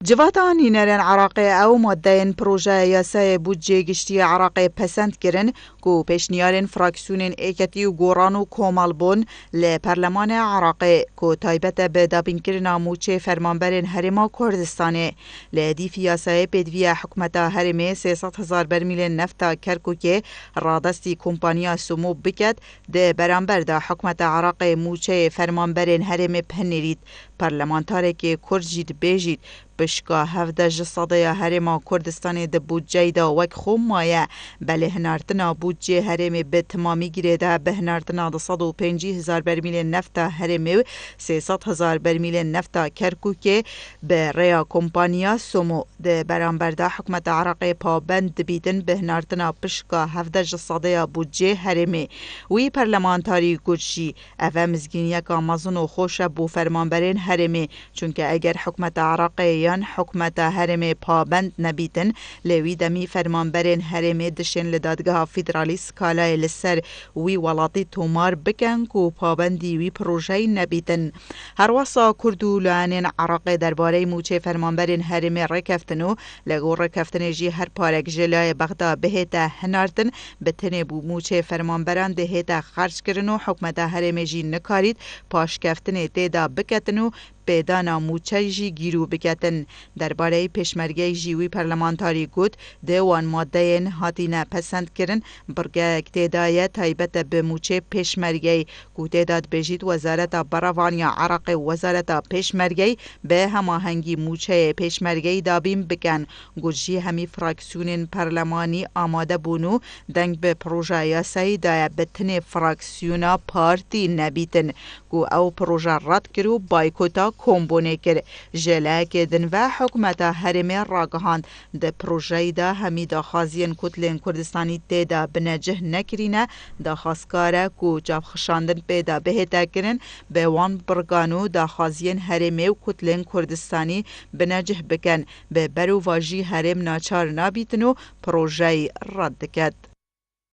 جواتان نینرن عراقی او مادهین پروژه یاسای بودجه گشتی عراقی پسند کرن کو پیشنیارن فراکسیونین ایکتی و گوران و کومال بون لپرلمان عراقی کو تایبت به دابین کرنا موچه فرمانبرین هرما کردستانه لهدیف یاسای پیدوی حکمتا هرمه 300,000 برمیل نفتا کرکوکه رادستی کمپانیا سمو بکد ده برانبر ده حکمت عراقی موچه فرمانبرین هرمه پنیرید پرلمانتاره که کرجید بیجید بشکا 17% هرما کردستان ده بودجه دا وک خوم مایه بله هنارتنا بودجه هرمی به تمامی گیره ده به هنارتنا 250,000 برمیل نفتا هرمی و 300,000 برمیل نفتا کرکوکه به ریا کمپانیا سومو ده برانبر ده حکمت عراقی پابند بیدن به هنارتنا بشکا 17% بودجه هرمی وی پرلمانتاری گوشی اوه مزگینیه که مازن و خوش بو فرمانبرین هرمی چونکه اگر حکمت عراقی حکمت هرم پابند نبیتن لوی دمی فرمانبرین هرم دشن لدادگاه فدرالی سکالای لسر وی ولاتی تومار بکن کو پابندی وی پروژه نبیتن هر واسا کردو لانین عراقی درباره موچه فرمانبرین هرم رکفتنو لگو رکفتن جی هر پارک جلای بغدا بهتا هنارتن بتنه بو موچه فرمانبران دهتا خرج کرنو حکمت هرم جی نکارید پاشکفتن تیدا بکتنو پیدانا موچه جی گیرو بکتن درباره پیشمرگی جیوی پرلمانتاری گوت دیوان مادهین هاتینا پسند کرن برگه اکتدای تایبت به موچه پیشمرگی گوته داد بجید وزارت براوانی عراق وزارت پیشمرگی به هماهنگی موچه پیشمرگی دابیم بکن گوشی همی فراکسیون پرلمانی آماده بونو دنگ به پروژه یاسایی دای بتن فراکسیونا پارتی نبیتن گو او پروژه رد کرو بایکوتا کومبونه کر جلاک دن و حکومت هرمی راگهاند ده پروژه ده همی داخازین کتلین کردستانی تیدا بنجه نکرینه داخازکاره کو جاب خشاندن پیدا بهتا کرن به وان برگانو داخازین هرمی و کتلین کردستانی بنجه بکن به برو واجی هرم ناچار نابیتنو پروژه رد کد.